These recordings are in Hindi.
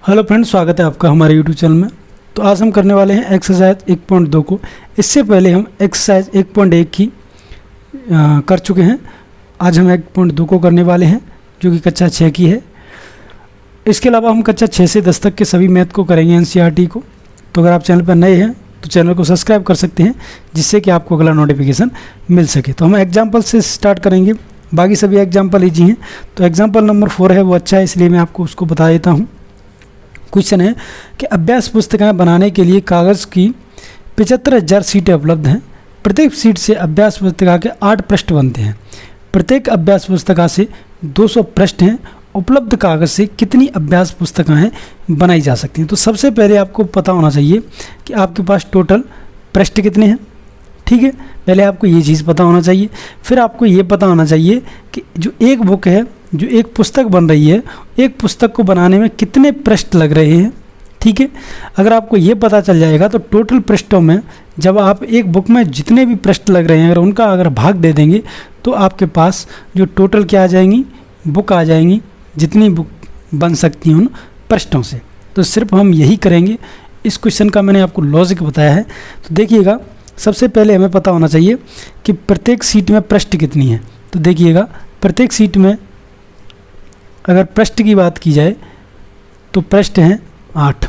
हेलो फ्रेंड्स, स्वागत है आपका हमारे यूट्यूब चैनल में। तो आज हम करने वाले हैं एक्सरसाइज 1.2 को। इससे पहले हम एक्सरसाइज 1.1 की कर चुके हैं। आज हम 1.2 को करने वाले हैं जो कि कक्षा 6 की है। इसके अलावा हम कक्षा 6 से 10 तक के सभी मैथ को करेंगे, एनसीईआरटी को। तो अगर आप चैनल पर नए हैं तो चैनल को सब्सक्राइब कर सकते हैं, जिससे कि आपको अगला नोटिफिकेशन मिल सके। तो हम एग्जाम्पल से स्टार्ट करेंगे, बाकी सभी एग्जाम्पल ईजी हैं। तो एग्जाम्पल नंबर 4 है, वो अच्छा है, इसलिए मैं आपको उसको बता देता हूँ। क्वेश्चन है कि अभ्यास पुस्तिकाएं बनाने के लिए कागज़ की 75,000 सीटें उपलब्ध हैं। प्रत्येक सीट से अभ्यास पुस्तिका के 8 पृष्ठ बनते हैं। प्रत्येक अभ्यास पुस्तिका से 200 पृष्ठ हैं। उपलब्ध कागज़ से कितनी अभ्यास पुस्तिकाएं बनाई जा सकती हैं। तो सबसे पहले आपको पता होना चाहिए कि आपके पास टोटल पृष्ठ कितने हैं। ठीक है, पहले आपको ये चीज़ पता होना चाहिए। फिर आपको ये पता होना चाहिए कि जो एक बुक है, जो एक पुस्तक बन रही है, एक पुस्तक को बनाने में कितने पृष्ठ लग रहे हैं। ठीक है, अगर आपको ये पता चल जाएगा तो टोटल पृष्ठों में जब आप एक बुक में जितने भी पृष्ठ लग रहे हैं अगर उनका भाग दे देंगे तो आपके पास जो टोटल क्या आ जाएंगी, बुक आ जाएंगी, जितनी बुक बन सकती हैं उन पृष्ठों से। तो सिर्फ हम यही करेंगे। इस क्वेश्चन का मैंने आपको लॉजिक बताया है। तो देखिएगा, सबसे पहले हमें पता होना चाहिए कि प्रत्येक सीट में पृष्ठ कितनी है। तो देखिएगा, प्रत्येक सीट में अगर पृष्ठ की बात की जाए तो पृष्ठ हैं 8।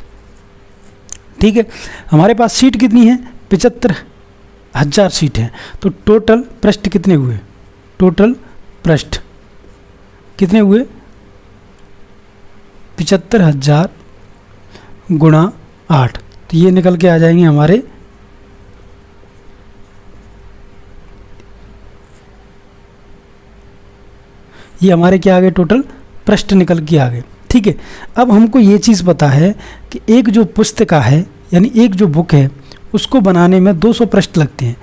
ठीक है, हमारे पास सीट कितनी है, 75,000 सीट है। तो टोटल पृष्ठ कितने हुए, टोटल पृष्ठ कितने हुए, 75,000 गुणा 8। तो ये निकल के आ जाएंगे हमारे, ये हमारे क्या आ गए, टोटल पृष्ठ निकल के आ गए। ठीक है, अब हमको ये चीज़ पता है कि एक जो पुस्तिका है यानी एक जो बुक है उसको बनाने में 200 पृष्ठ लगते हैं,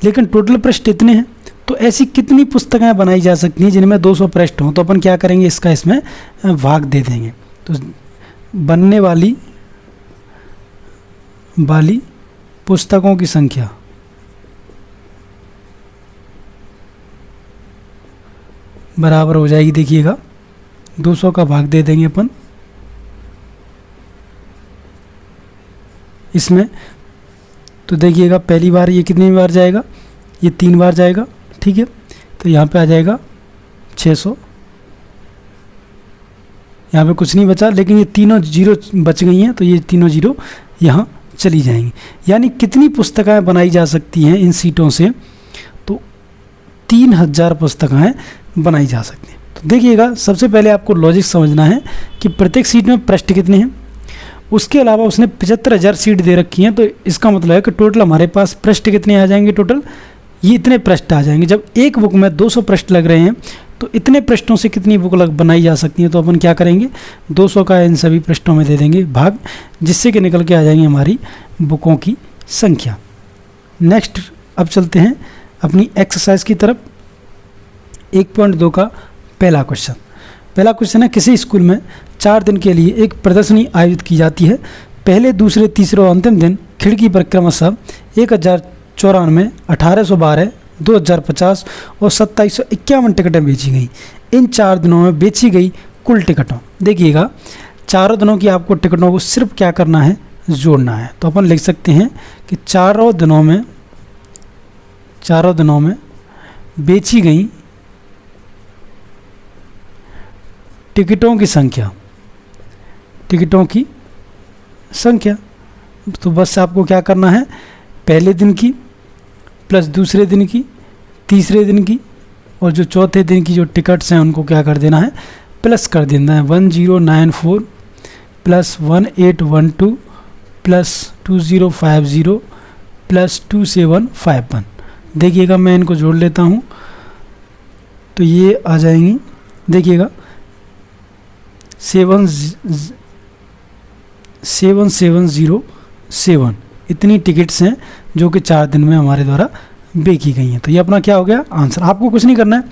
लेकिन टोटल पृष्ठ इतने हैं। तो ऐसी कितनी पुस्तकें बनाई जा सकती हैं जिनमें 200 पृष्ठ हों। तो अपन क्या करेंगे, इसका इसमें भाग दे देंगे। तो बनने वाली पुस्तकों की संख्या बराबर हो जाएगी, देखिएगा 200 का भाग दे देंगे अपन इसमें। तो देखिएगा पहली बार ये कितनी बार जाएगा, ये 3 बार जाएगा। ठीक है, तो यहाँ पे आ जाएगा 600। यहाँ पे कुछ नहीं बचा, लेकिन ये तीनों जीरो बच गई हैं, तो ये तीनों जीरो यहाँ चली जाएंगी। यानी कितनी पुस्तकें बनाई जा सकती हैं इन सीटों से, तो 3,000 पुस्तकें बनाई जा सकती हैं। तो देखिएगा, सबसे पहले आपको लॉजिक समझना है कि प्रत्येक सीट में पृष्ठ कितने हैं। उसके अलावा उसने 75,000 सीट दे रखी हैं, तो इसका मतलब है कि टोटल हमारे पास पृष्ठ कितने आ जाएंगे, टोटल ये इतने पृष्ठ आ जाएंगे। जब एक बुक में 200 पृष्ठ लग रहे हैं तो इतने पृष्ठों से कितनी बुक बनाई जा सकती हैं। तो अपन क्या करेंगे, 200 का इन सभी पृष्ठों में दे देंगे भाग, जिससे कि निकल के आ जाएंगी हमारी बुकों की संख्या। नेक्स्ट अब चलते हैं अपनी एक्सरसाइज की तरफ। 1.2 का पहला क्वेश्चन है, किसी स्कूल में 4 दिन के लिए एक प्रदर्शनी आयोजित की जाती है। पहले, दूसरे, तीसरे और अंतिम दिन खिड़की पर क्रमशः 1094, 1812, 2050 और 2751 टिकटें बेची गई। इन 4 दिनों में बेची गई कुल टिकटों, देखिएगा चारों दिनों की आपको टिकटों को सिर्फ क्या करना है, जोड़ना है। तो अपन लिख सकते हैं कि चारों दिनों में बेची गई टिकटों की संख्या। तो बस आपको क्या करना है, पहले दिन की प्लस दूसरे दिन की, तीसरे दिन की और जो चौथे दिन की जो टिकट्स हैं उनको क्या कर देना है, प्लस कर देना है। 1094 प्लस 1812 प्लस 2050 प्लस 2751। देखिएगा, मैं इनको जोड़ लेता हूँ तो ये आ जाएंगी, देखिएगा 7707 इतनी टिकट्स हैं जो कि 4 दिन में हमारे द्वारा बेची गई हैं। तो ये अपना क्या हो गया, आंसर। आपको कुछ नहीं करना है,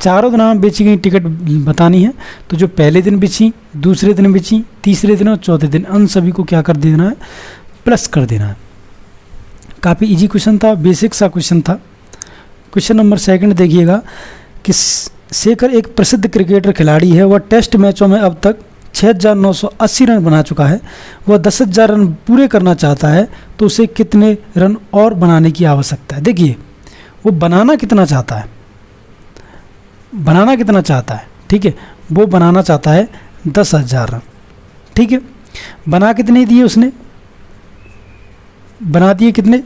चारों दिन में बेची गई टिकट बतानी है। तो जो पहले दिन बेची, दूसरे दिन बेची, तीसरे दिन और चौथे दिन, उन सभी को क्या कर देना है, प्लस कर देना है। काफ़ी इजी क्वेश्चन था, बेसिक सा क्वेश्चन था। क्वेश्चन नंबर 2 देखिएगा कि शेखर एक प्रसिद्ध क्रिकेटर खिलाड़ी है। वह टेस्ट मैचों में अब तक 6,980 रन बना चुका है, वह 10,000 रन पूरे करना चाहता है, तो उसे कितने रन और बनाने की आवश्यकता है। देखिए वो बनाना कितना चाहता है, बनाना कितना चाहता है, ठीक है, वो बनाना चाहता है 10,000 रन, ठीक है। बना कितने दिए उसने, बना दिए कितने,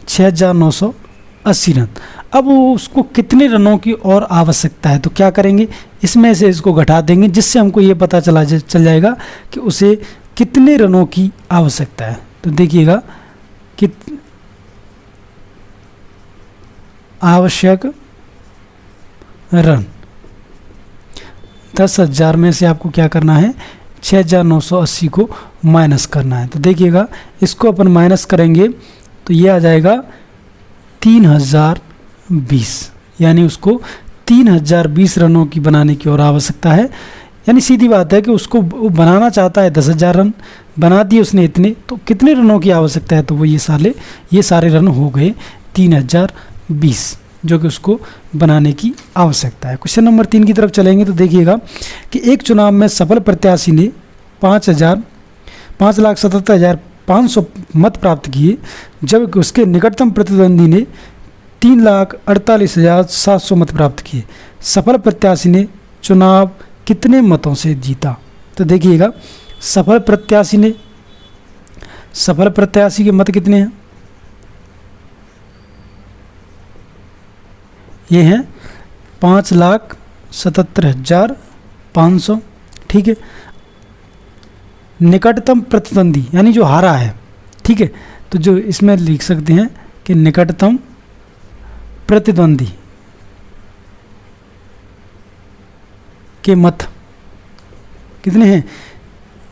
6,980 रन। अब वो उसको कितने रनों की और आवश्यकता है, तो क्या करेंगे, इसमें से इसको घटा देंगे, जिससे हमको ये पता चल जाएगा कि उसे कितने रनों की आवश्यकता है। तो देखिएगा कि आवश्यक रन 10,000 में से आपको क्या करना है, 6,980 को माइनस करना है। तो देखिएगा इसको अपन माइनस करेंगे तो ये आ जाएगा 3,020, यानी उसको 3,020 रनों की बनाने की और आवश्यकता है। यानी सीधी बात है कि उसको वो बनाना चाहता है 10,000 रन, बना दिए उसने इतने, तो कितने रनों की आवश्यकता है, तो वो ये सारे रन हो गए 3,020, जो कि उसको बनाने की आवश्यकता है। क्वेश्चन नंबर 3 की तरफ चलेंगे तो देखिएगा कि एक चुनाव में सफल प्रत्याशी ने 5,77,500 मत प्राप्त किए, जबकि उसके निकटतम प्रतिद्वंदी ने 3,48,700 मत प्राप्त किए। सफल प्रत्याशी ने चुनाव कितने मतों से जीता। तो देखिएगा सफल प्रत्याशी के मत कितने हैं, ये हैं 5,77,500, ठीक है। निकटतम प्रतिद्वंदी यानी जो हारा है, ठीक है, तो जो इसमें लिख सकते हैं कि निकटतम प्रतिद्वंदी के मत कितने हैं,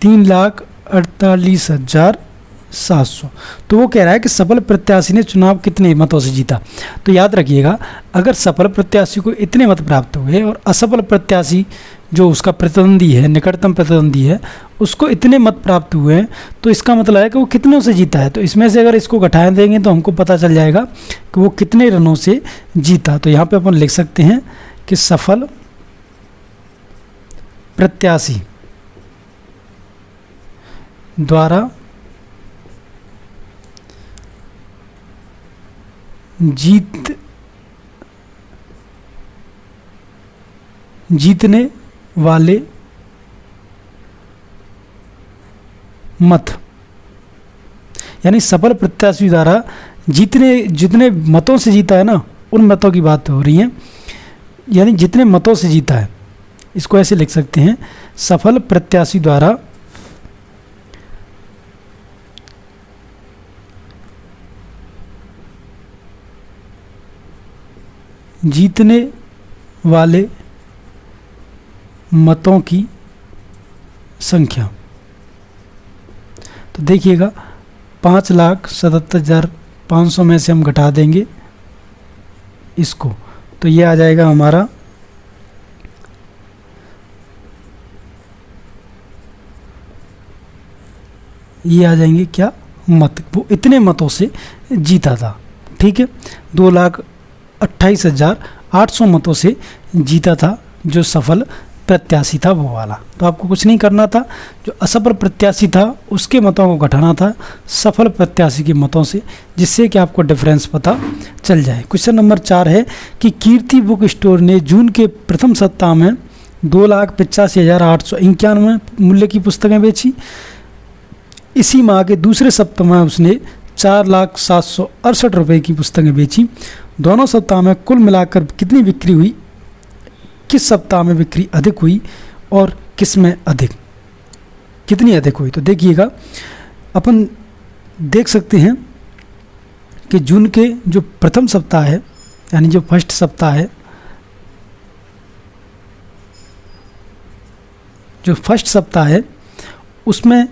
3,48,700। तो वो कह रहा है कि सफल प्रत्याशी ने चुनाव कितने मतों से जीता। तो याद रखिएगा अगर सफल प्रत्याशी को इतने मत प्राप्त हुए और असफल प्रत्याशी जो उसका प्रतिद्वंदी है, निकटतम प्रतिद्वंदी है, उसको इतने मत प्राप्त हुए हैं, तो इसका मतलब है कि वो कितनों से जीता है। तो इसमें से अगर इसको घटा देंगे तो हमको पता चल जाएगा कि वो कितने रनों से जीता। तो यहाँ पे अपन लिख सकते हैं कि सफल प्रत्याशी द्वारा जीतने वाले मत, यानी सफल प्रत्याशी द्वारा जितने मतों से जीता है ना, उन मतों की बात हो रही है, यानी जितने मतों से जीता है। इसको ऐसे लिख सकते हैं, सफल प्रत्याशी द्वारा जीतने वाले मतों की संख्या। तो देखिएगा 5,77,500 में से हम घटा देंगे इसको, तो ये आ जाएगा हमारा ये आ जाएंगे क्या मत, वो इतने मतों से जीता था, ठीक है। 2,28,800 मतों से जीता था जो सफल प्रत्याशी था वो वाला। तो आपको कुछ नहीं करना था, जो असफल प्रत्याशी था उसके मतों को घटाना था सफल प्रत्याशी के मतों से, जिससे कि आपको डिफरेंस पता चल जाए। क्वेश्चन नंबर 4 है कि कीर्ति बुक स्टोर ने जून के प्रथम सप्ताह में 2,85,891 मूल्य की पुस्तकें बेची। इसी माह के दूसरे सप्ताह में उसने 4,07,68 रुपये की पुस्तकें बेची। दोनों सप्ताह में कुल मिलाकर कितनी बिक्री हुई, किस सप्ताह में बिक्री अधिक हुई और किस में कितनी अधिक हुई। तो देखिएगा अपन देख सकते हैं कि जून के जो प्रथम सप्ताह है, यानी जो फर्स्ट सप्ताह है, जो फर्स्ट सप्ताह है उसमें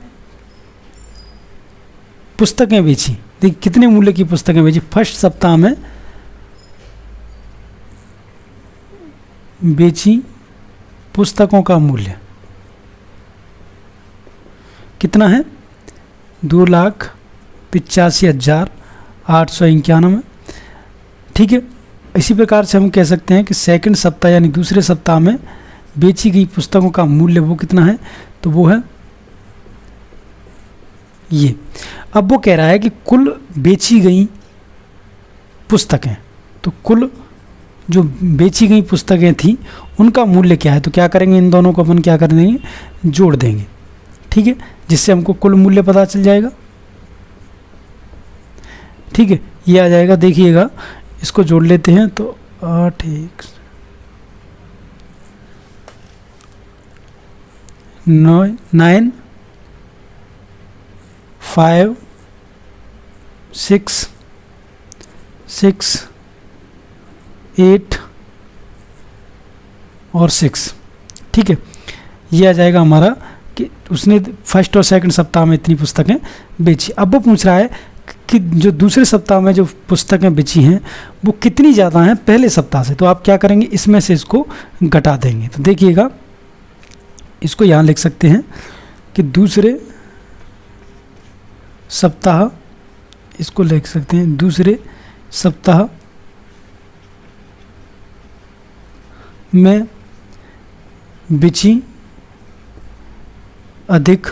पुस्तकें बेची। देखिए कितने मूल्य की पुस्तकें बेची। फर्स्ट सप्ताह में बेची पुस्तकों का मूल्य कितना है, 2,85,891, ठीक है। इसी प्रकार से हम कह सकते हैं कि सेकंड सप्ताह यानी दूसरे सप्ताह में बेची गई पुस्तकों का मूल्य वो कितना है, तो वो है ये। अब वो कह रहा है कि कुल बेची गई पुस्तकें, तो कुल जो बेची गई पुस्तकें थी उनका मूल्य क्या है, तो क्या करेंगे, इन दोनों को अपन क्या कर देंगे, जोड़ देंगे, ठीक है, जिससे हमको कुल मूल्य पता चल जाएगा। ठीक है, ये आ जाएगा, देखिएगा इसको जोड़ लेते हैं तो 8 1 9 5 6 6 8 और 6, ठीक है, ये आ जाएगा हमारा कि उसने फर्स्ट और सेकंड सप्ताह में इतनी पुस्तकें बेची। अब वो पूछ रहा है कि जो दूसरे सप्ताह में जो पुस्तकें बेची हैं वो कितनी ज़्यादा हैं पहले सप्ताह से, तो आप क्या करेंगे, इसमें से इसको घटा देंगे। तो देखिएगा, इसको यहाँ लिख सकते हैं कि दूसरे सप्ताह, इसको लिख सकते हैं दूसरे सप्ताह में बेची अधिक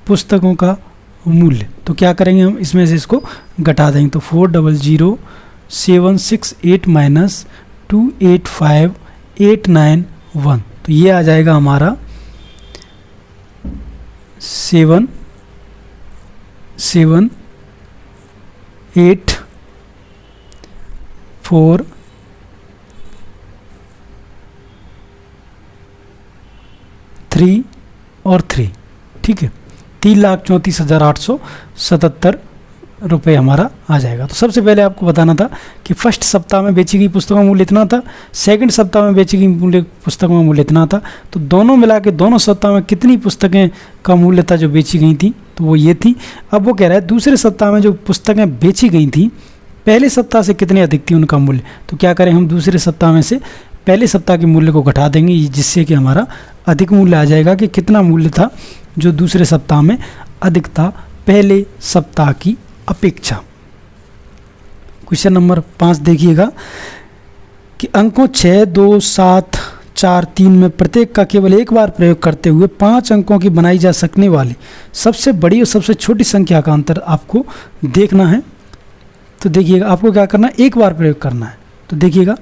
पुस्तकों का मूल्य, तो क्या करेंगे हम, इसमें से इसको घटा देंगे। तो 4000768 माइनस 285891, तो ये आ जाएगा हमारा 77843 और 3, ठीक है, 3,34,877 रुपये हमारा आ जाएगा। तो सबसे पहले आपको बताना था कि फर्स्ट सप्ताह में बेची गई पुस्तकों का मूल्य इतना था, सेकंड सप्ताह में बेची गई पुस्तकों का मूल्य इतना था, तो दोनों मिला के दोनों सप्ताह में कितनी पुस्तकें का मूल्य था जो बेची गई थी, तो वो ये थी। अब वो कह रहा है दूसरे सप्ताह में जो पुस्तकें बेची गई थी पहले सप्ताह से कितनी अधिक थी उनका मूल्य, तो क्या करें हम, दूसरे सप्ताह में से पहले सप्ताह के मूल्य को घटा देंगे, जिससे कि हमारा अधिक मूल्य आ जाएगा कि कितना मूल्य था जो दूसरे सप्ताह में अधिक था पहले सप्ताह की अपेक्षा। क्वेश्चन नंबर 5 देखिएगा कि अंकों 6, 2, 7, 4, 3 में प्रत्येक का केवल एक बार प्रयोग करते हुए 5 अंकों की बनाई जा सकने वाली सबसे बड़ी और सबसे छोटी संख्या का अंतर आपको देखना है। तो देखिएगा, आपको क्या करना है, एक बार प्रयोग करना है। तो देखिएगा,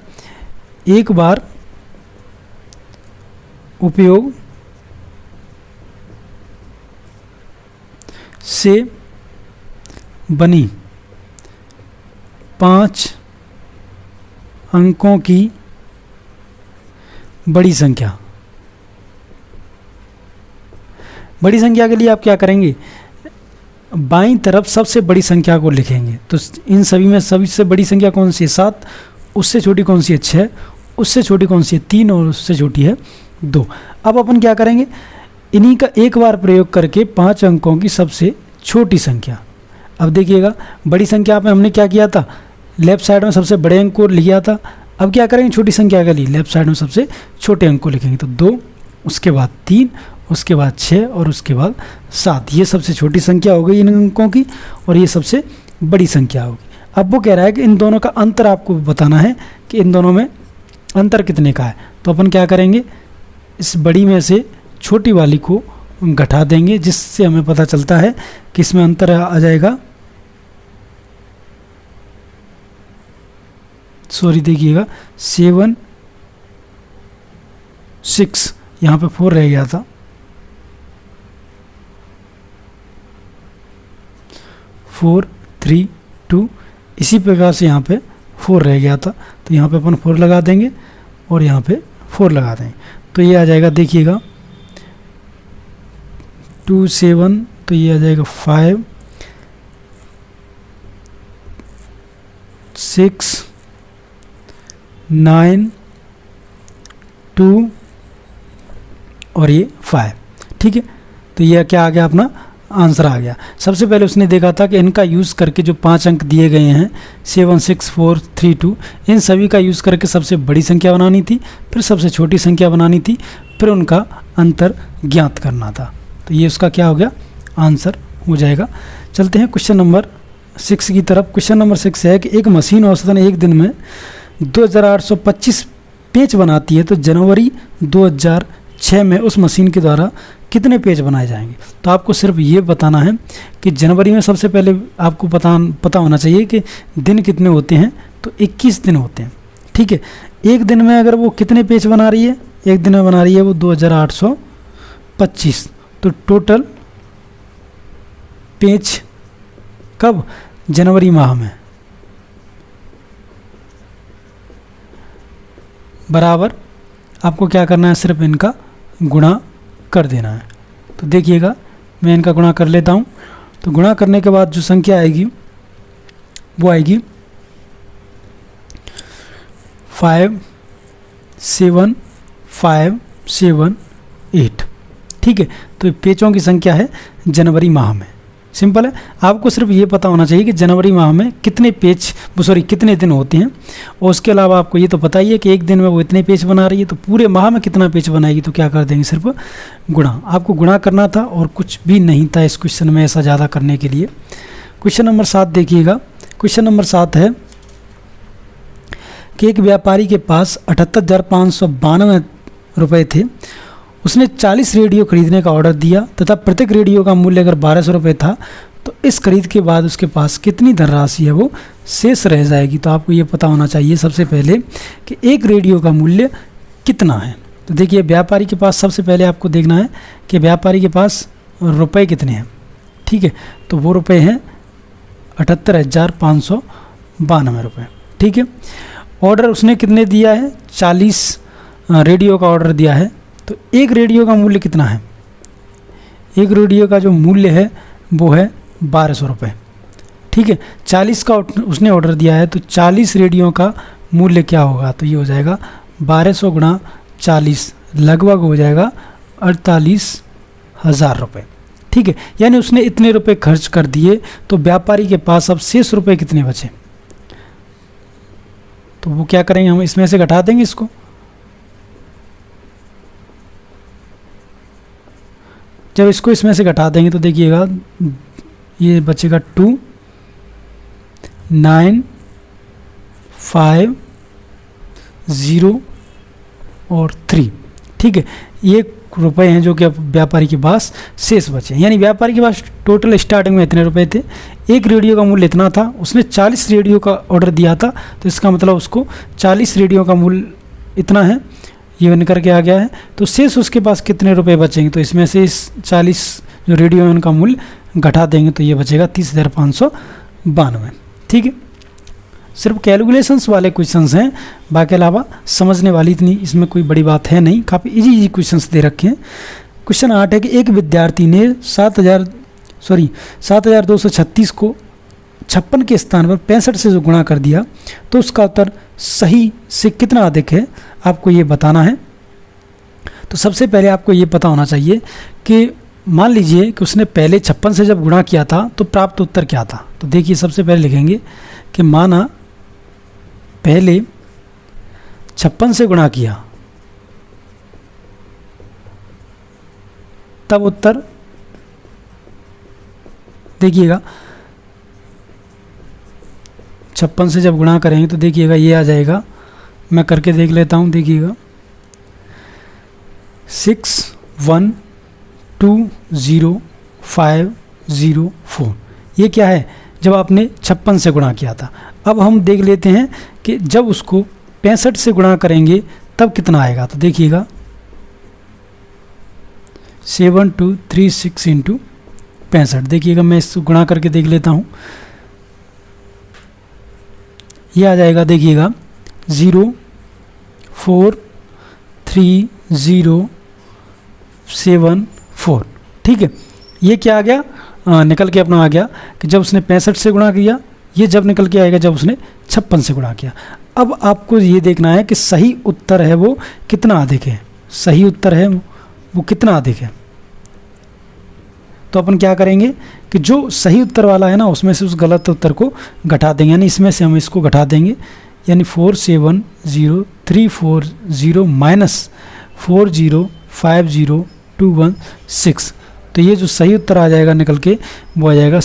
एक बार उपयोग से बनी 5 अंकों की बड़ी संख्या। बड़ी संख्या के लिए आप क्या करेंगे, बाईं तरफ सबसे बड़ी संख्या को लिखेंगे। तो इन सभी में सबसे बड़ी संख्या कौन सी है, 7, उससे छोटी कौन सी है, 6, उससे छोटी कौन सी है, 3, और उससे छोटी है 2। अब अपन क्या करेंगे, इन्हीं का एक बार प्रयोग करके 5 अंकों की सबसे छोटी संख्या। अब देखिएगा, बड़ी संख्या में हमने क्या किया था, लेफ्ट साइड में सबसे बड़े अंक को लिया था। अब क्या करेंगे, छोटी संख्या के लिए लेफ्ट साइड में सबसे छोटे अंक को लिखेंगे। तो 2, उसके बाद 3, उसके बाद 6 और उसके बाद 7। ये सबसे छोटी संख्या हो गई इन अंकों की, और ये सबसे बड़ी संख्या होगी। अब वो कह रहा है कि इन दोनों का अंतर आपको बताना है कि इन दोनों में अंतर कितने का है। तो अपन क्या करेंगे, इस बड़ी में से छोटी वाली को घटा देंगे, जिससे हमें पता चलता है कि इसमें अंतर आ जाएगा। सॉरी, देखिएगा 7 6, यहाँ पे 4 रह गया था, 4 3 2, इसी प्रकार से यहाँ पे 4 रह गया था। तो यहाँ पे अपन 4 लगा देंगे और यहाँ पे 4 लगा देंगे, तो ये आ जाएगा, देखिएगा 2 7, तो ये आ जाएगा 5 6 9 2 और ये 5, ठीक है। तो ये क्या आ गया, अपना आंसर आ गया। सबसे पहले उसने देखा था कि इनका यूज़ करके जो 5 अंक दिए गए हैं 7 6 4 3 2, इन सभी का यूज़ करके सबसे बड़ी संख्या बनानी थी, फिर सबसे छोटी संख्या बनानी थी, फिर उनका अंतर ज्ञात करना था। तो ये उसका क्या हो गया, आंसर हो जाएगा। चलते हैं क्वेश्चन नंबर 6 की तरफ। क्वेश्चन नंबर 6 है कि एक मशीन औसतन एक दिन में 2825 पेज बनाती है तो जनवरी 2006 में उस मशीन के द्वारा कितने पेज बनाए जाएंगे। तो आपको सिर्फ ये बताना है कि जनवरी में सबसे पहले आपको पता होना चाहिए कि दिन कितने होते हैं। तो 21 दिन होते हैं, ठीक है। एक दिन में अगर वो कितने पेज बना रही है, एक दिन में बना रही है वो 2825। तो टोटल पेज कब, जनवरी माह में, बराबर आपको क्या करना है, सिर्फ इनका गुणा कर देना है। तो देखिएगा मैं इनका गुणा कर लेता हूँ। तो गुणा करने के बाद जो संख्या आएगी वो आएगी 57578, ठीक है। तो पेजों की संख्या है जनवरी माह में। सिंपल है, आपको सिर्फ ये पता होना चाहिए कि जनवरी माह में कितने पेज, कितने दिन होते हैं। और उसके अलावा आपको ये तो पता ही है कि एक दिन में वो इतने पेज बना रही है, तो पूरे माह में कितना पेज बनाएगी। तो क्या कर देंगे, सिर्फ गुणा। आपको गुणा करना था और कुछ भी नहीं था इस क्वेश्चन में ऐसा ज़्यादा करने के लिए। क्वेश्चन नंबर 7 देखिएगा। क्वेश्चन नंबर 7 है कि एक व्यापारी के पास 78,592 रुपये थे। उसने 40 रेडियो खरीदने का ऑर्डर दिया तथा प्रत्येक रेडियो का मूल्य अगर 1200 रुपये था तो इस खरीद के बाद उसके पास कितनी धनराशि है वो शेष रह जाएगी। तो आपको ये पता होना चाहिए सबसे पहले कि एक रेडियो का मूल्य कितना है। तो देखिए व्यापारी के पास सबसे पहले आपको देखना है कि व्यापारी के पास रुपए कितने हैं, ठीक है। तो वो रुपए हैं 78,592 रुपये, ठीक है। ऑर्डर उसने कितने दिया है, 40 रेडियो का ऑर्डर दिया है। तो एक रेडियो का मूल्य कितना है, एक रेडियो का जो मूल्य है वो है 1200 रुपये, ठीक है। 40 का उसने ऑर्डर दिया है तो 40 रेडियो का मूल्य क्या होगा, तो ये हो जाएगा 1200 गुणा 40, लगभग हो जाएगा 48,000 रुपये, ठीक है। यानी उसने इतने रुपए खर्च कर दिए। तो व्यापारी के पास अब शेष रुपए कितने बचे, तो वो क्या करेंगे, हम इसमें से घटा देंगे इसको। जब इसको इसमें से घटा देंगे तो देखिएगा ये बचेगा 2, 9, 5, 0 और 3, ठीक है। ये रुपए हैं जो कि अब व्यापारी के पास शेष बचे। यानी व्यापारी के पास टोटल स्टार्टिंग में इतने रुपए थे, एक रेडियो का मूल्य इतना था, उसने 40 रेडियो का ऑर्डर दिया था। तो इसका मतलब उसको 40 रेडियो का मूल्य इतना है, ये निकल के आ गया है। तो शेष उसके पास कितने रुपए बचेंगे, तो इसमें से इस 40 जो रेडियो है उनका मूल्य घटा देंगे तो ये बचेगा 30,592, ठीक है। सिर्फ कैलकुलेशंस वाले क्वेश्चंस हैं, बाकी अलावा समझने वाली इतनी इसमें कोई बड़ी बात है नहीं, काफ़ी इजी क्वेश्चंस दे रखे हैं। क्वेश्चन 8 है कि एक विद्यार्थी ने 7,236 को 56 के स्थान पर 65 से जो गुणा कर दिया तो उसका उत्तर सही से कितना अधिक है, आपको ये बताना है। तो सबसे पहले आपको ये पता होना चाहिए कि मान लीजिए कि उसने पहले 56 से जब गुणा किया था तो प्राप्त उत्तर क्या था। तो देखिए सबसे पहले लिखेंगे कि माना पहले 56 से गुणा किया तब उत्तर देखिएगा 56 से जब गुणा करेंगे तो देखिएगा ये आ जाएगा, मैं करके देख लेता हूँ। देखिएगा 6120504, ये क्या है, जब आपने 56 से गुणा किया था। अब हम देख लेते हैं कि जब उसको 65 से गुणा करेंगे तब कितना आएगा। तो देखिएगा 7236 इंटू 65, देखिएगा मैं इसको गुणा करके देख लेता हूँ। ये आ जाएगा देखिएगा 04307,4, ठीक है। ये क्या आ गया, निकल के अपना आ गया कि जब उसने 65 से गुणा किया, ये जब निकल के आएगा जब उसने 56 से गुणा किया। अब आपको ये देखना है कि सही उत्तर है वो कितना अधिक है, सही उत्तर है वो कितना अधिक है। तो अपन क्या करेंगे कि जो सही उत्तर वाला है ना उसमें से उस गलत उत्तर को घटा देंगे, यानी इसमें से हम इसको घटा देंगे, यानी 470340 माइनस 4050216। तो ये जो सही उत्तर आ जाएगा निकल के वो आ जाएगा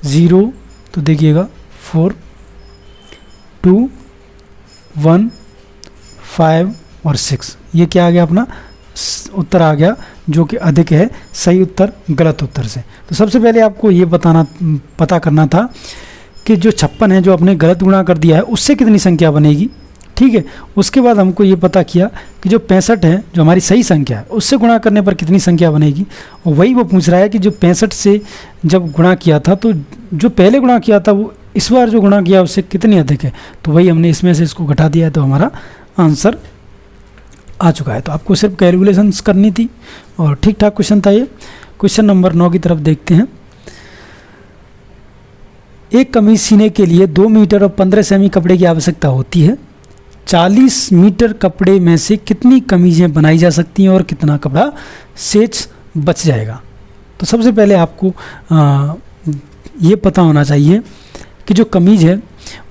0, तो देखिएगा 4217 5 और 6, ये क्या आ गया अपना उत्तर आ गया जो कि अधिक है सही उत्तर गलत उत्तर से। तो सबसे पहले आपको ये पता करना था कि जो 56 है जो आपने गलत गुणा कर दिया है उससे कितनी संख्या बनेगी, ठीक है। उसके बाद हमको ये पता किया कि जो 65 है जो हमारी सही संख्या है उससे गुणा करने पर कितनी संख्या बनेगी, और वही वो पूछ रहा है कि जो 65 से जब गुणा किया था तो जो पहले गुणा किया था वो इस बार जो गुणा किया उससे कितनी अधिक है, तो वही हमने इसमें से इसको घटा दिया है, तो हमारा आंसर आ चुका है। तो आपको सिर्फ कैलकुलेशंस करनी थी और ठीक ठाक क्वेश्चन था ये। क्वेश्चन नंबर 9 की तरफ देखते हैं। एक कमीज सीने के लिए 2 मीटर और 15 सेमी कपड़े की आवश्यकता होती है। 40 मीटर कपड़े में से कितनी कमीजें बनाई जा सकती हैं और कितना कपड़ा शेष बच जाएगा। तो सबसे पहले आपको ये पता होना चाहिए कि जो कमीज है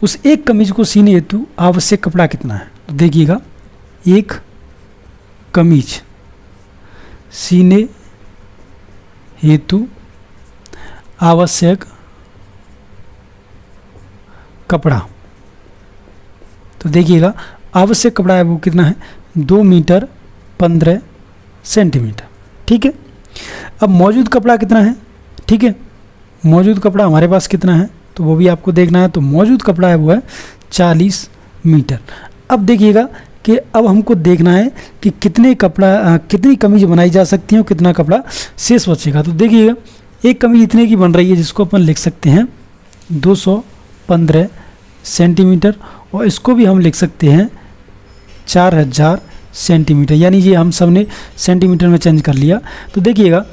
उस एक कमीज को सीने हेतु आवश्यक कपड़ा कितना है। तो देखिएगा, एक कमीज सीने हेतु आवश्यक कपड़ा, तो देखिएगा आवश्यक कपड़ा है वो कितना है, 2 मीटर 15 सेंटीमीटर, ठीक है। अब मौजूद कपड़ा कितना है, ठीक है, मौजूद कपड़ा हमारे पास कितना है तो वो भी आपको देखना है। तो मौजूद कपड़ा है वो है 40 मीटर। अब देखिएगा कि अब हमको देखना है कि कितनी कमीज बनाई जा सकती है और कितना कपड़ा शेष बचेगा। तो देखिएगा एक कमीज इतने की बन रही है जिसको अपन लिख सकते हैं 215 सेंटीमीटर, और इसको भी हम लिख सकते हैं 4000 सेंटीमीटर, यानी ये हम सब ने सेंटीमीटर में चेंज कर लिया। तो देखिएगा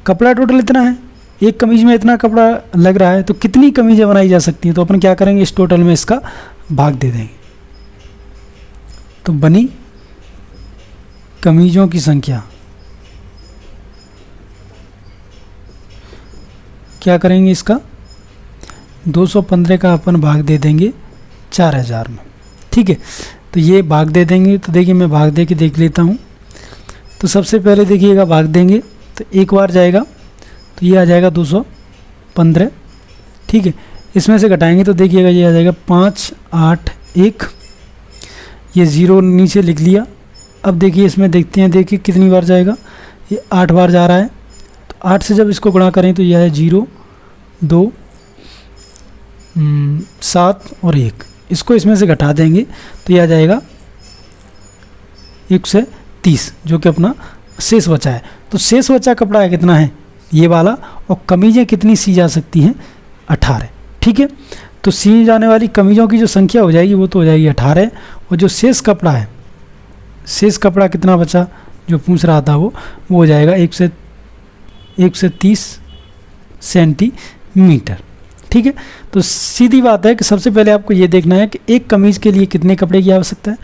कपड़ा टोटल इतना है, एक कमीज में इतना कपड़ा लग रहा है, तो कितनी कमीजें बनाई जा सकती हैं, तो अपन क्या करेंगे इस टोटल में इसका भाग दे देंगे। तो बनी कमीजों की संख्या, क्या करेंगे इसका 215 का अपन भाग दे देंगे 4000 में, ठीक है। तो ये भाग दे देंगे, तो देखिए मैं भाग दे के देख लेता हूँ। तो सबसे पहले देखिएगा भाग देंगे तो एक बार जाएगा तो ये आ जाएगा 215, ठीक है। इसमें से घटाएंगे तो देखिएगा ये आ जाएगा 5 8 1, ये 0 नीचे लिख लिया। अब देखिए इसमें देखते हैं, देखिए कितनी बार जाएगा, ये 8 बार जा रहा है। तो 8 से जब इसको गुणा करें तो यह है 0 2 7 और 1, इसको इसमें से घटा देंगे तो यह आ जाएगा 130, जो कि अपना शेष बचा है। तो शेष बचा कपड़ा है कितना है ये वाला, और कमीजें कितनी सी जा सकती हैं 18, ठीक है। तो सी जाने वाली कमीजों की जो संख्या हो जाएगी वो तो हो जाएगी 18, और जो शेष कपड़ा है, शेष कपड़ा कितना बचा जो पूछ रहा था वो हो जाएगा 130 सेंटीमीटर, ठीक है। तो सीधी बात है कि सबसे पहले आपको ये देखना है कि एक कमीज़ के लिए कितने कपड़े की आवश्यकता है,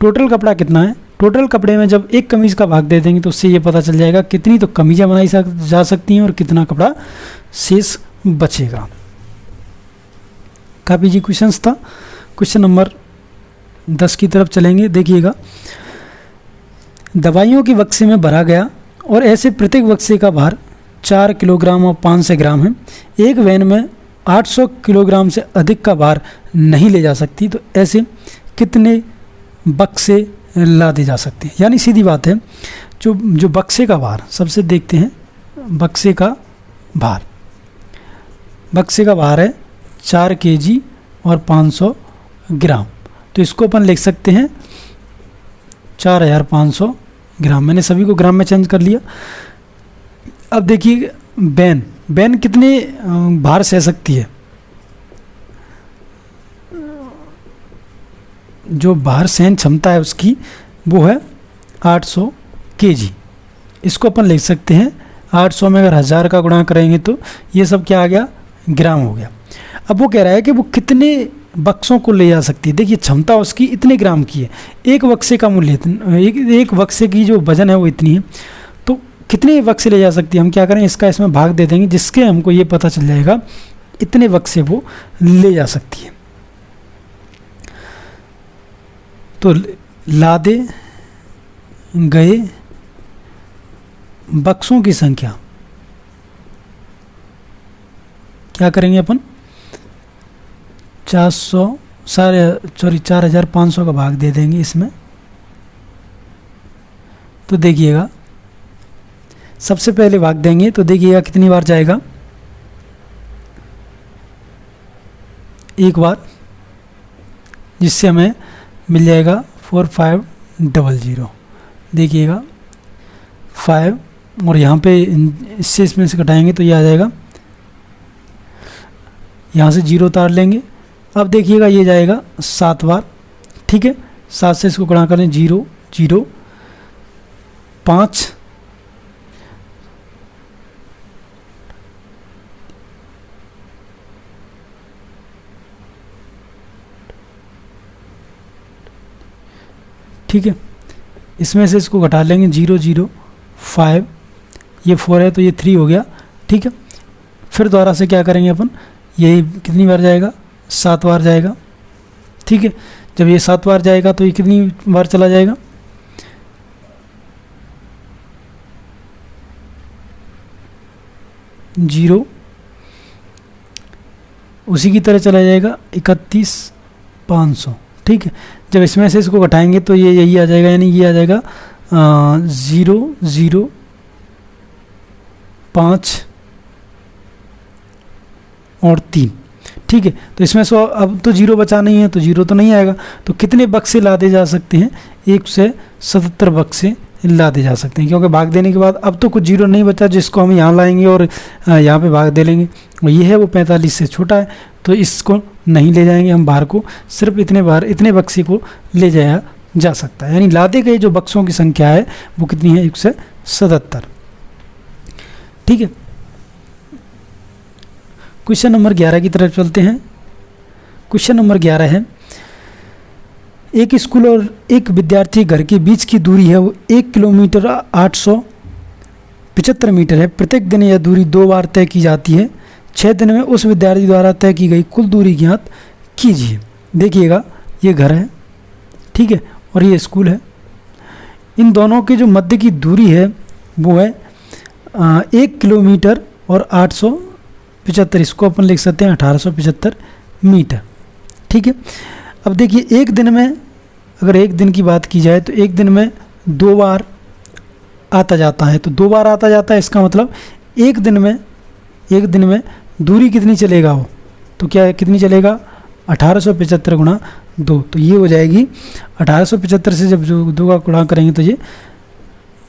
टोटल कपड़ा कितना है। टोटल कपड़े में जब एक कमीज़ का भाग दे देंगे तो उससे ये पता चल जाएगा कितनी तो कमीज़ें बनाई जा सकती हैं और कितना कपड़ा शेष बचेगा। काफ़ी जी क्वेश्चंस था। क्वेश्चन नंबर 10 की तरफ चलेंगे। देखिएगा, दवाइयों के बक्से में भरा गया और ऐसे प्रत्येक बक्से का भार 4 किलोग्राम और 500 ग्राम है। एक वैन में 800 किलोग्राम से अधिक का भार नहीं ले जा सकती, तो ऐसे कितने बक्से लादे जा सकते हैं। यानी सीधी बात है, जो बक्से का भार, सबसे देखते हैं बक्से का भार। बक्से का भार है 4 केजी और 500 ग्राम, तो इसको अपन लिख सकते हैं 4500 ग्राम। मैंने सभी को ग्राम में चेंज कर लिया। अब देखिए बैन कितने भार सह सकती है। जो भार सहन क्षमता है उसकी वो है 800 केजी। इसको अपन लिख सकते हैं 800 में अगर 1000 का गुणा करेंगे तो ये सब क्या आ गया, ग्राम हो गया। अब वो कह रहा है कि वो कितने बक्सों को ले जा सकती है। देखिए क्षमता उसकी इतने ग्राम की है, एक बक्से का मूल्य एक बक्से की जो वजन है वो इतनी है, तो कितने बक्से ले जा सकती है। हम क्या करें, इसका इसमें भाग दे देंगे, जिसके हमको ये पता चल जाएगा इतने बक्से वो ले जा सकती है। तो लादे गए बक्सों की संख्या क्या करेंगे अपन, 4500 का भाग दे देंगे इसमें, तो देखिएगा सबसे पहले भाग देंगे तो देखिएगा कितनी बार जाएगा, एक बार, जिससे हमें मिल जाएगा 4500। देखिएगा 5, और यहाँ पे इससे इसमें से घटाएंगे तो ये आ जाएगा, यहाँ से 0 उतार लेंगे। अब देखिएगा ये जाएगा 7 बार, ठीक है। 7 से इसको गुणा करें, 0 0 5, ठीक है। इसमें से इसको घटा लेंगे, 0 0 5, ये 4 है तो ये 3 हो गया, ठीक है। फिर दोबारा से क्या करेंगे अपन, ये कितनी बार जाएगा, 7 बार जाएगा, ठीक है। जब ये 7 बार जाएगा तो ये कितनी बार चला जाएगा, 0, उसी की तरह चला जाएगा 31500, ठीक है। जब इसमें से इसको घटाएंगे तो ये यही आ जाएगा, यानी ये आ जाएगा 0 0 5 और 3, ठीक है। तो इसमें से अब तो 0 बचा नहीं है, तो 0 तो नहीं आएगा। तो कितने बक्से लादे जा सकते हैं, 177 बक्से लादे जा सकते हैं, क्योंकि भाग देने के बाद अब तो कुछ 0 नहीं बचा, जिसको हम यहाँ लाएंगे और यहाँ पे भाग दे लेंगे। और ये है वो 45 से छोटा है, तो इसको नहीं ले जाएंगे हम बाहर को, सिर्फ इतने बक्से को ले जाया जा सकता है। यानी लादे गए जो बक्सों की संख्या है वो कितनी है, 177, ठीक है। क्वेश्चन नंबर 11 की तरफ चलते हैं। क्वेश्चन नंबर 11 है, एक स्कूल और एक विद्यार्थी घर के बीच की दूरी है वो 1 किलोमीटर 875 मीटर है। प्रत्येक दिन यह दूरी 2 बार तय की जाती है। 6 दिन में उस विद्यार्थी द्वारा तय की गई कुल दूरी ज्ञात कीजिए। देखिएगा ये घर है, ठीक है, और ये स्कूल है। इन दोनों के जो मध्य की दूरी है वो है 1 किलोमीटर और 875, इसको अपन लिख सकते हैं 1875 मीटर, ठीक है। अब देखिए एक दिन में, अगर एक दिन की बात की जाए तो एक दिन में 2 बार आता जाता है, तो 2 बार आता जाता है, इसका मतलब एक दिन में दूरी कितनी चलेगा वो, तो क्या कितनी चलेगा, 1875 गुणा 2, तो ये हो जाएगी 1875 से जब जो 2 का गुणा करेंगे तो ये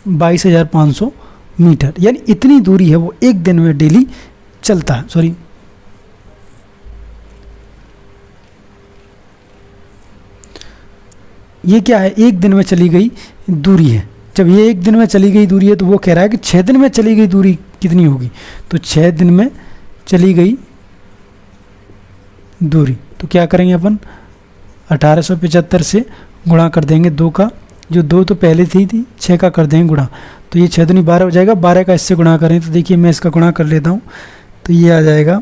22,500 मीटर, यानी इतनी दूरी है वो एक दिन में डेली चलता है। सॉरी, ये क्या है, एक दिन में चली गई दूरी है। जब ये एक दिन में चली गई दूरी है तो वो कह रहा है कि 6 दिन में चली गई दूरी कितनी होगी, तो 6 दिन में चली गई दूरी, तो क्या करेंगे अपन 1875 से गुणा कर देंगे 2 का, जो 2 तो पहले थी 6 का कर देंगे गुणा, तो ये 6 दूनी 12 हो जाएगा। 12 का इससे गुणा करें तो देखिए मैं इसका गुणा कर लेता हूँ, तो ये आ जाएगा,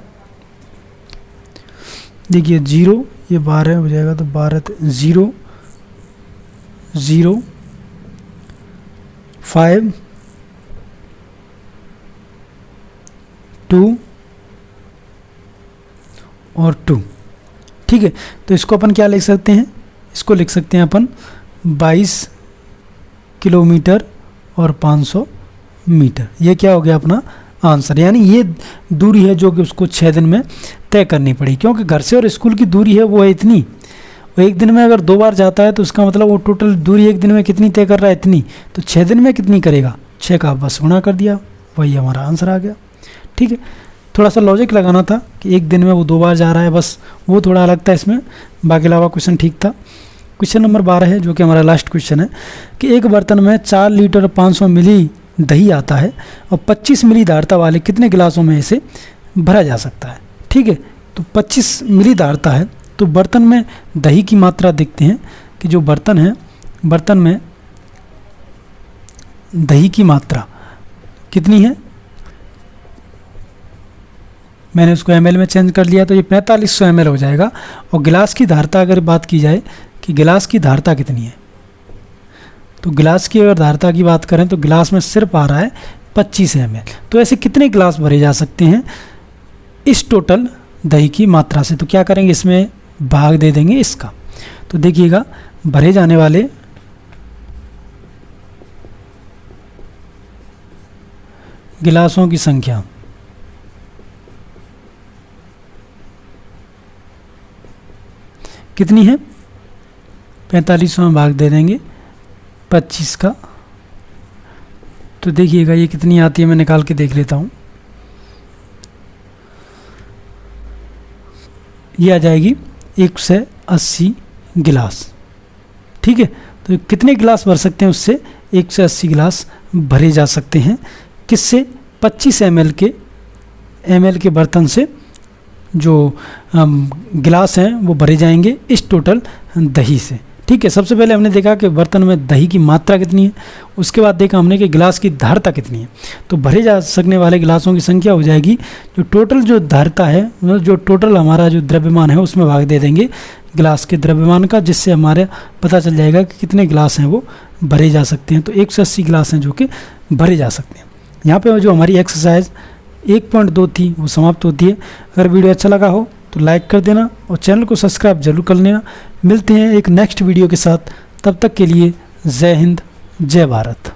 देखिए 0, ये 12 हो जाएगा, तो 12 0 0 5 2 और 2, ठीक है। तो इसको अपन क्या लिख सकते हैं, इसको लिख सकते हैं अपन 22 किलोमीटर और 500 मीटर। ये क्या हो गया अपना आंसर, यानी ये दूरी है जो कि उसको 6 दिन में तय करनी पड़ी, क्योंकि घर से और स्कूल की दूरी है वो है इतनी। वो एक दिन में अगर 2 बार जाता है तो उसका मतलब वो टोटल दूरी एक दिन में कितनी तय कर रहा है, इतनी, तो 6 दिन में कितनी करेगा, 6 का बस गुणा कर दिया, वही हमारा आंसर आ गया, ठीक है। थोड़ा सा लॉजिक लगाना था कि एक दिन में वो 2 बार जा रहा है, बस वो थोड़ा अलग था इसमें, बाकी अलावा क्वेश्चन ठीक था। क्वेश्चन नंबर 12 है, जो कि हमारा लास्ट क्वेश्चन है, कि एक बर्तन में 4 लीटर 500 मिली दही आता है और 25 मिली धारता वाले कितने गिलासों में इसे भरा जा सकता है, ठीक है। तो 25 मिली धारता है, तो बर्तन में दही की मात्रा देखते हैं कि जो बर्तन है, बर्तन में दही की मात्रा कितनी है, मैंने उसको ml में चेंज कर लिया, तो ये 4500 ml हो जाएगा। और गिलास की धारता अगर बात की जाए कि गिलास की धारता कितनी है, तो गिलास की अगर धारता की बात करें तो गिलास में सिर्फ आ रहा है 25 ml। तो ऐसे कितने गिलास भरे जा सकते हैं इस टोटल दही की मात्रा से, तो क्या करेंगे इसमें भाग दे देंगे इसका। तो देखिएगा भरे जाने वाले गिलासों की संख्या। कितनी है? 45 में भाग दे देंगे 25 का, तो देखिएगा ये कितनी आती है, मैं निकाल के देख लेता हूँ। ये आ जाएगी 180 गिलास। ठीक है, तो कितने गिलास भर सकते हैं? उससे 180 गिलास भरे जा सकते हैं। किससे? 25 ml के बर्तन से जो गिलास हैं वो भरे जाएंगे इस टोटल दही से। ठीक है, सबसे पहले हमने देखा कि बर्तन में दही की मात्रा कितनी है, उसके बाद देखा हमने कि गिलास की धारता कितनी है। तो भरे जा सकने वाले गिलासों की संख्या हो जाएगी जो टोटल जो धारता है, मतलब जो टोटल हमारा जो द्रव्यमान है उसमें भाग दे देंगे गिलास के द्रव्यमान का, जिससे हमारे पता चल जाएगा कि कितने गिलास हैं वो भरे जा सकते हैं। तो 180 गिलास हैं जो कि भरे जा सकते हैं। यहाँ पे जो हमारी एक्सरसाइज 1.2 थी वो समाप्त होती है। अगर वीडियो अच्छा लगा हो तो लाइक कर देना और चैनल को सब्सक्राइब जरूर कर लेना। मिलते हैं एक नेक्स्ट वीडियो के साथ, तब तक के लिए जय हिंद, जय भारत।